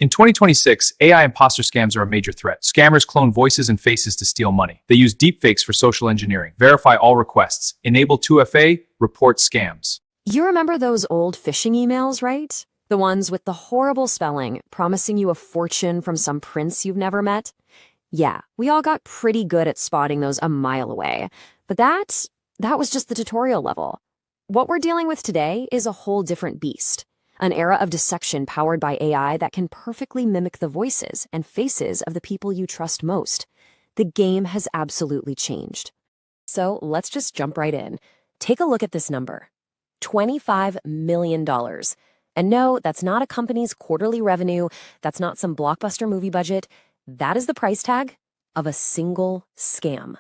In 2026, AI imposter scams are a major threat. Scammers clone voices and faces to steal money. They use deepfakes for social engineering, verify all requests, enable 2FA, report scams. You remember those old phishing emails, right? The ones with the horrible spelling, promising you a fortune from some prince you've never met? Yeah, we all got pretty good at spotting those a mile away. But that was just the tutorial level. What we're dealing with today is a whole different beast. An era of dissection powered by AI that can perfectly mimic the voices and faces of the people you trust most. The game has absolutely changed. So let's just jump right in. Take a look at this number. $25 million. And no, that's not a company's quarterly revenue. That's not some blockbuster movie budget. That is the price tag of a single scam.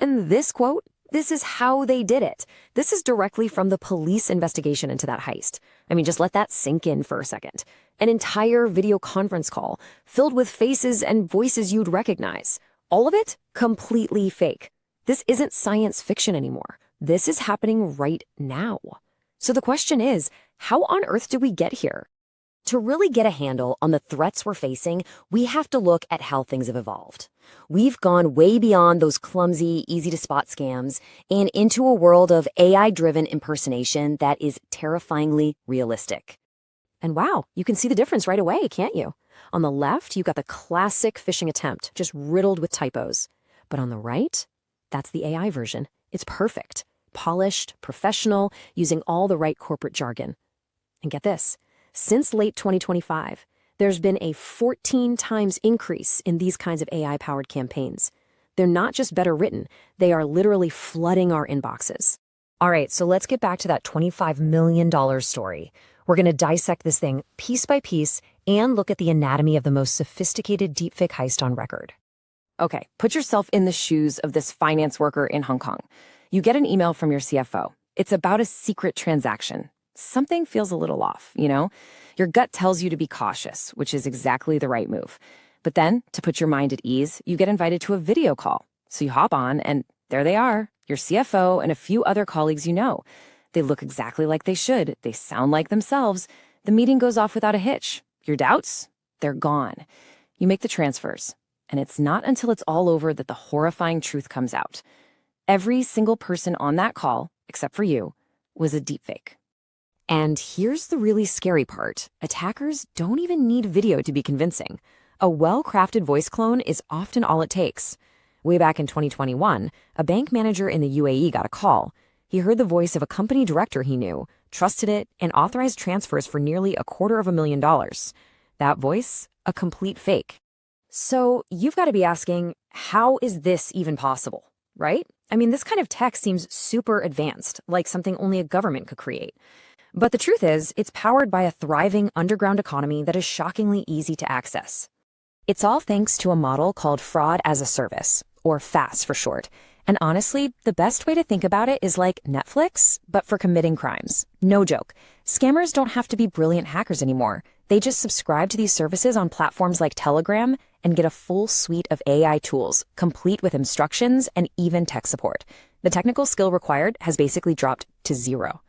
And this quote, this is how they did it. This is directly from the police investigation into that heist. I mean, just let that sink in for a second. An entire video conference call filled with faces and voices you'd recognize. All of it completely fake. This isn't science fiction anymore. This is happening right now. So the question is, how on earth did we get here? To really get a handle on the threats we're facing, we have to look at how things have evolved. We've gone way beyond those clumsy, easy-to-spot scams and into a world of AI-driven impersonation that is terrifyingly realistic. And wow, you can see the difference right away, can't you? On the left, you've got the classic phishing attempt, just riddled with typos. But on the right, that's the AI version. It's perfect, polished, professional, using all the right corporate jargon. And get this. Since late 2025, there's been a 14 times increase in these kinds of AI-powered campaigns. They're not just better written, they are literally flooding our inboxes. All right, so let's get back to that $25 million story. We're going to dissect this thing piece by piece and look at the anatomy of the most sophisticated deepfake heist on record. Okay, put yourself in the shoes of this finance worker in Hong Kong. You get an email from your CFO. It's about a secret transaction. Something feels a little off, you know? Your gut tells you to be cautious, which is exactly the right move. But then, to put your mind at ease, you get invited to a video call. So you hop on, and there they are, your CFO and a few other colleagues you know. They look exactly like they should. They sound like themselves. The meeting goes off without a hitch. Your doubts? They're gone. You make the transfers. And it's not until it's all over that the horrifying truth comes out. Every single person on that call, except for you, was a deepfake. And here's the really scary part. Attackers don't even need video to be convincing. A well-crafted voice clone is often all it takes. Way back in 2021, a bank manager in the UAE got a call. He heard the voice of a company director he knew, trusted it, and authorized transfers for nearly $250,000. That voice, a complete fake. So you've got to be asking, how is this even possible, right? I mean, this kind of tech seems super advanced, like something only a government could create. But the truth is, it's powered by a thriving underground economy that is shockingly easy to access. It's all thanks to a model called fraud as a service, or FAS for short. And honestly, the best way to think about it is like Netflix, but for committing crimes. No joke. Scammers don't have to be brilliant hackers anymore. They just subscribe to these services on platforms like Telegram and get a full suite of AI tools, complete with instructions and even tech support. The technical skill required has basically dropped to zero.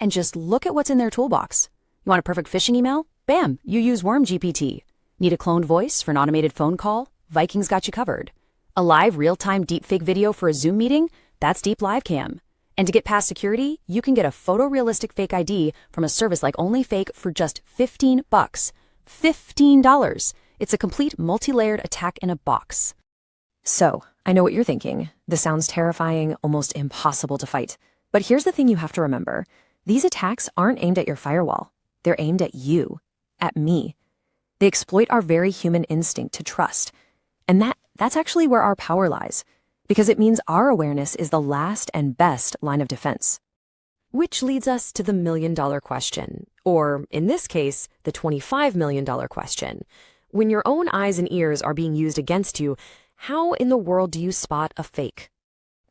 And just look at what's in their toolbox. You want a perfect phishing email? Bam, you use WormGPT. Need a cloned voice for an automated phone call? Viking's got you covered. A live real-time deepfake video for a Zoom meeting? That's Deep Live Cam. And to get past security, you can get a photorealistic fake ID from a service like OnlyFake for just $15. $15. It's a complete multi-layered attack in a box. So, I know what you're thinking. This sounds terrifying, almost impossible to fight. But here's the thing you have to remember. These attacks aren't aimed at your firewall. They're aimed at you, at me. They exploit our very human instinct to trust. And that's actually where our power lies, because it means our awareness is the last and best line of defense. Which leads us to the million-dollar question, or in this case, the $25 million question. When your own eyes and ears are being used against you, how in the world do you spot a fake?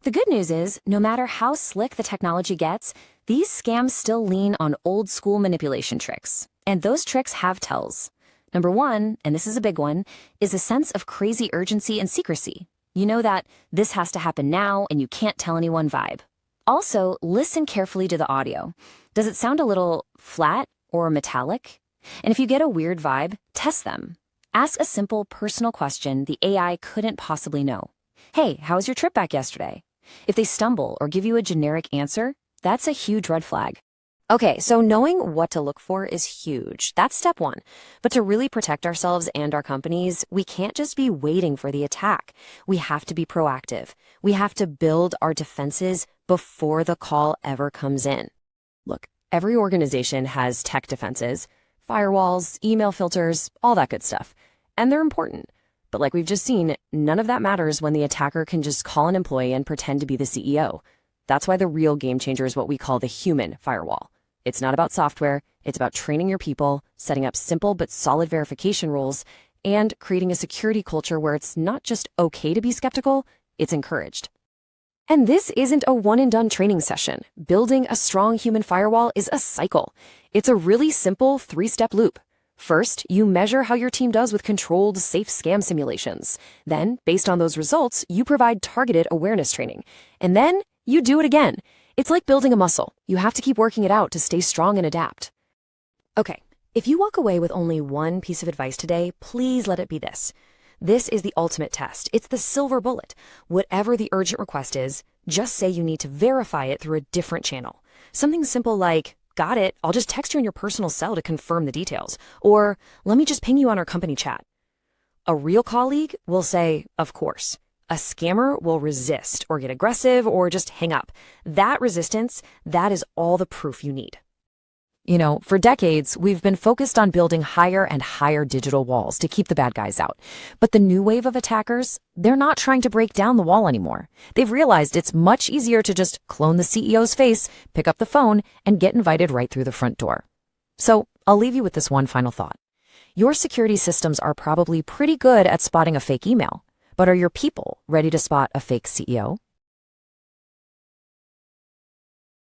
The good news is, no matter how slick the technology gets, these scams still lean on old-school manipulation tricks. And those tricks have tells. Number one, and this is a big one, is a sense of crazy urgency and secrecy. You know that this has to happen now and you can't tell anyone vibe. Also, listen carefully to the audio. Does it sound a little flat or metallic? And if you get a weird vibe, test them. Ask a simple personal question the AI couldn't possibly know. Hey, how was your trip back yesterday? If they stumble or give you a generic answer, that's a huge red flag. Okay, so knowing what to look for is huge. That's step one. But to really protect ourselves and our companies, we can't just be waiting for the attack. We have to be proactive. We have to build our defenses before the call ever comes in. Look, every organization has tech defenses, firewalls, email filters, all that good stuff. And they're important. But like we've just seen, none of that matters when the attacker can just call an employee and pretend to be the CEO. That's why the real game changer is what we call the human firewall. It's not about software, it's about training your people, setting up simple but solid verification rules, and creating a security culture where it's not just okay to be skeptical, it's encouraged. And this isn't a one-and-done training session. Building a strong human firewall is a cycle. It's a really simple 3-step loop. First, you measure how your team does with controlled, safe scam simulations. Then, based on those results, you provide targeted awareness training. And then, you do it again. It's like building a muscle. You have to keep working it out to stay strong and adapt. Okay, if you walk away with only one piece of advice today, please let it be this. This is the ultimate test. It's the silver bullet. Whatever the urgent request is, just say you need to verify it through a different channel. Something simple like, got it, I'll just text you in your personal cell to confirm the details. Or, let me just ping you on our company chat. A real colleague will say, of course. A scammer will resist or get aggressive or just hang up. That resistance, that is all the proof you need. You know, for decades, we've been focused on building higher and higher digital walls to keep the bad guys out. But the new wave of attackers, they're not trying to break down the wall anymore. They've realized it's much easier to just clone the CEO's face, pick up the phone, and get invited right through the front door. So I'll leave you with this one final thought. Your security systems are probably pretty good at spotting a fake email. But are your people ready to spot a fake CEO?